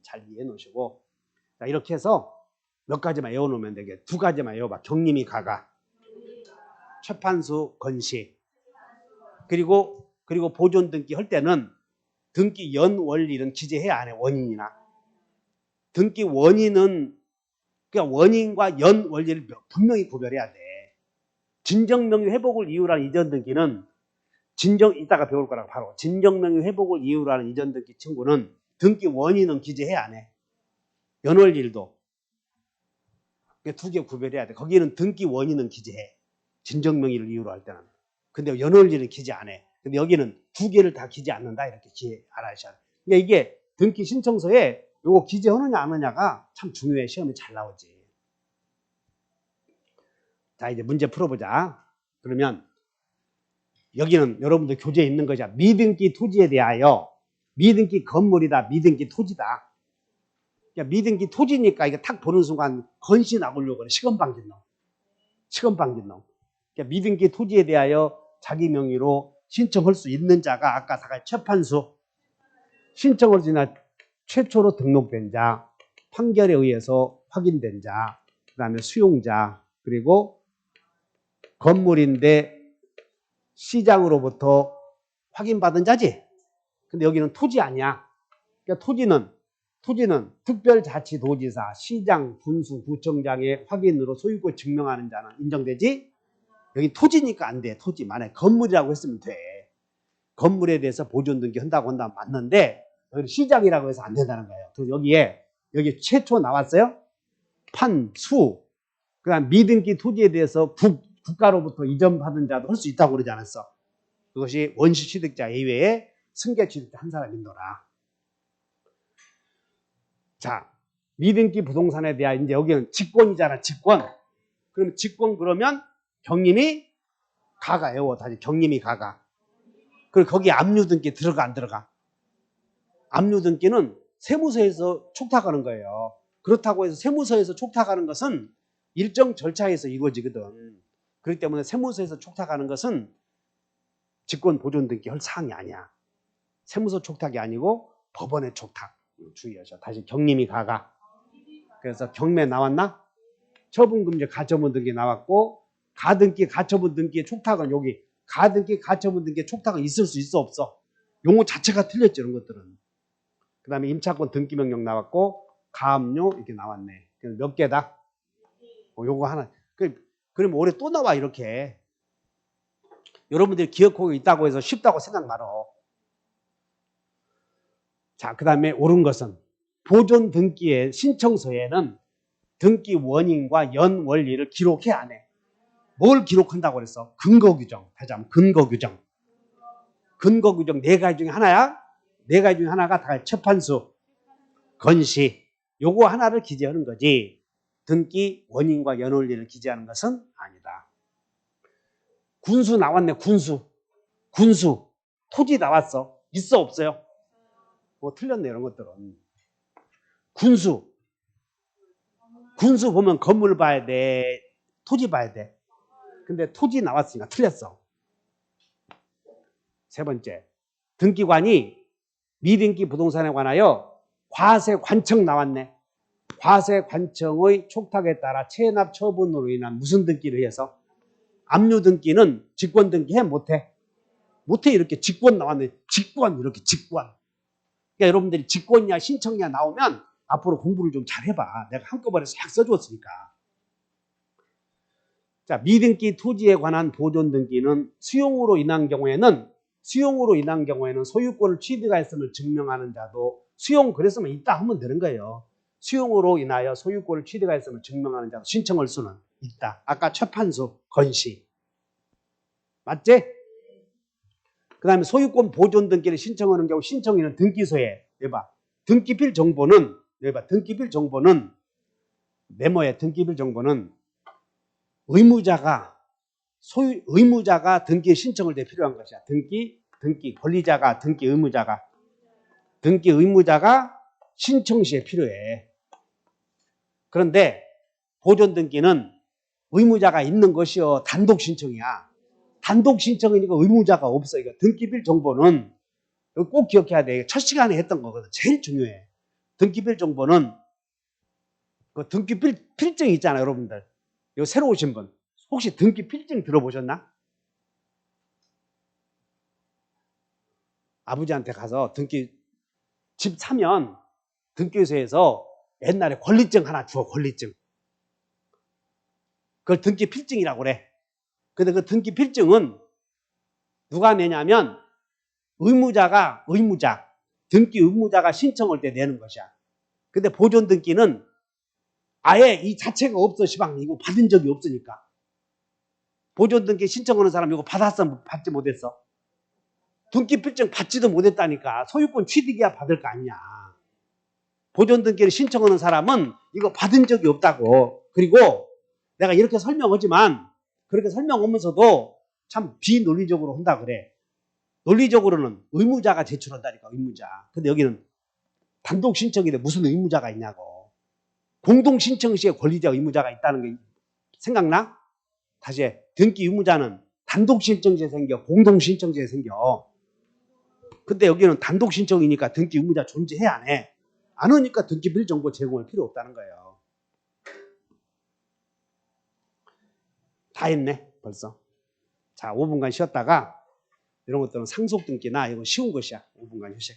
잘 이해해 놓으시고, 자, 이렇게 해서 몇 가지만 외워놓으면 되게. 두 가지만 외워봐. 경림이 가가, 최판수 건시. 그리고 보존 등기 할 때는 등기 연 원리는 기재해야 안 해. 원인이나 등기 원인은 그냥 원인과 연 원리를 분명히 구별해야 돼. 진정명의 회복을 이유로 하는 이전 등기는 이따가 배울 거라고 바로. 진정명의 회복을 이유로 하는 이전 등기 청구는 등기 원인은 기재해야 안 해. 연월일도. 두 개 구별해야 돼. 거기는 등기 원인은 기재해. 진정명의를 이유로 할 때는. 근데 연월일은 기재 안 해. 근데 여기는 두 개를 다 기재 않는다. 이렇게 알아주셔야 돼. 그러니까 이게 등기 신청서에 요거 기재하느냐 안 하느냐가 참 중요해. 시험에 잘 나오지. 자, 이제 문제 풀어보자. 그러면 여기는 여러분들 교재에 있는 거죠. 미등기 토지에 대하여, 미등기 건물이다, 미등기 토지다. 그러니까 미등기 토지니까 이거 탁 보는 순간 건시 나오려고 그래. 시건방진 놈. 시건방진 놈. 그러니까 미등기 토지에 대하여 자기 명의로 신청할 수 있는 자가 아까 최판수, 신청을 지나 최초로 등록된 자, 판결에 의해서 확인된 자, 그 다음에 수용자, 그리고 건물인데 시장으로부터 확인받은 자지. 근데 여기는 토지 아니야. 그러니까 토지는 특별자치도지사, 시장, 군수, 구청장의 확인으로 소유권 증명하는 자는 인정되지. 여기 토지니까 안 돼. 토지. 만약에 건물이라고 했으면 돼. 건물에 대해서 보존 등기 한다고 한다면 맞는데 여기 시장이라고 해서 안 된다는 거예요. 그래서 여기 최초 나왔어요. 판수. 그다음 미등기 토지에 대해서 국가로부터 이전받은 자도 할 수 있다고 그러지 않았어. 그것이 원시 취득자 이외에 승계 취득자 한 사람인더라. 자, 미등기 부동산에 대한 이제 여기는 직권이잖아. 직권. 그럼 직권 그러면 경림이 가가 외워. 다시 경림이 가가. 그리고 거기 압류등기 들어가 안 들어가? 압류등기는 세무서에서 촉탁하는 거예요. 그렇다고 해서 세무서에서 촉탁하는 것은 일정 절차에서 이루어지거든. 그렇기 때문에 세무서에서 촉탁하는 것은 직권 보존 등기 할 사항이 아니야. 세무서 촉탁이 아니고 법원의 촉탁. 주의하셔. 다시 경림이 가가. 그래서 경매 나왔나? 처분금지 가처분 등기 나왔고, 가등기 가처분 등기의 촉탁은 여기 가등기 가처분 등기의 촉탁은 있을 수 있어 없어? 용어 자체가 틀렸죠. 이런 것들은. 그 다음에 임차권 등기명령 나왔고, 가압류 이렇게 나왔네. 몇 개다? 요거 하나. 그럼 올해 또 나와 이렇게. 여러분들이 기억하고 있다고 해서 쉽다고 생각 말어. 자, 그 다음에 옳은 것은 보존 등기의 신청서에는 등기 원인과 연 원리를 기록해 안 해. 뭘 기록한다고 그랬어? 근거 규정. 다시 한번 근거 규정. 근거 규정 네 가지 중에 하나야. 네 가지 중에 하나가 다 최판수, 건시. 요거 하나를 기재하는 거지. 등기 원인과 연 원리를 기재하는 것은 아니다. 군수 나왔네. 군수. 토지 나왔어. 있어 없어요? 뭐 틀렸네. 이런 것들은. 군수 보면 건물 봐야 돼. 토지 봐야 돼. 근데 토지 나왔으니까 틀렸어. 세 번째. 등기관이 미등기 부동산에 관하여 과세 관청 나왔네. 과세 관청의 촉탁에 따라 체납 처분으로 인한 무슨 등기를 해서 압류 등기는 직권 등기 해 못해? 못해. 이렇게 직권 나왔네. 직권 이렇게 직권. 그러니까 여러분들이 직권이냐 신청이냐 나오면 앞으로 공부를 좀 잘 해봐. 내가 한꺼번에 싹 써줬으니까. 자, 미등기 토지에 관한 보존 등기는 수용으로 인한 경우에는 소유권을 취득하였음을 증명하는 자도 수용 그랬으면 있다 하면 되는 거예요. 수용으로 인하여 소유권을 취득하였음을 증명하는 자도 신청할 수는 있다. 아까 최판수 건시 맞지? 그 다음에 소유권 보존 등기를 신청하는 경우 신청인은 등기소에 여봐 등기필 정보는 메모에 등기필 정보는 의무자가 등기 신청을 때 필요한 것이야. 등기 권리자가 등기 의무자가 신청 시에 필요해. 그런데 보존 등기는 의무자가 있는 것이요 단독 신청이야. 단독 신청이니까 의무자가 없어. 이거 등기필 정보는 꼭 기억해야 돼. 첫 시간에 했던 거거든. 제일 중요해. 등기필 정보는 그 등기필 필증 있잖아요, 여러분들. 요 새로 오신 분 혹시 등기 필증 들어보셨나? 아버지한테 가서 집 사면 등기소에서 옛날에 권리증 하나 줘. 권리증. 그걸 등기 필증이라고 그래. 근데 그 등기 필증은 누가 내냐면 등기 의무자가 신청할 때 내는 것이야. 근데 보존 등기는 아예 이 자체가 없어. 시방 이거 받은 적이 없으니까. 보존 등기 신청하는 사람 이거 받았어? 받지 못했어? 등기 필증 받지도 못했다니까. 소유권 취득이야 받을 거 아니냐. 보존 등기를 신청하는 사람은 이거 받은 적이 없다고. 그리고 내가 이렇게 설명하지만 그렇게 설명하면서도 참 비논리적으로 한다 그래. 논리적으로는 의무자가 제출한다니까. 의무자. 근데 여기는 단독 신청인데 무슨 의무자가 있냐고. 공동 신청 시에 권리자 의무자가 있다는 게 생각나? 다시 해. 등기 의무자는 단독 신청 시에 생겨. 공동 신청 시에 생겨. 근데 여기는 단독 신청이니까 등기 의무자 존재해 안 해? 안 하니까 등기필 정보 제공할 필요 없다는 거예요. 다 했네 벌써. 자 5분간 쉬었다가 이런 것들은 상속 등기나 이건 쉬운 것이야. 5분간 휴식.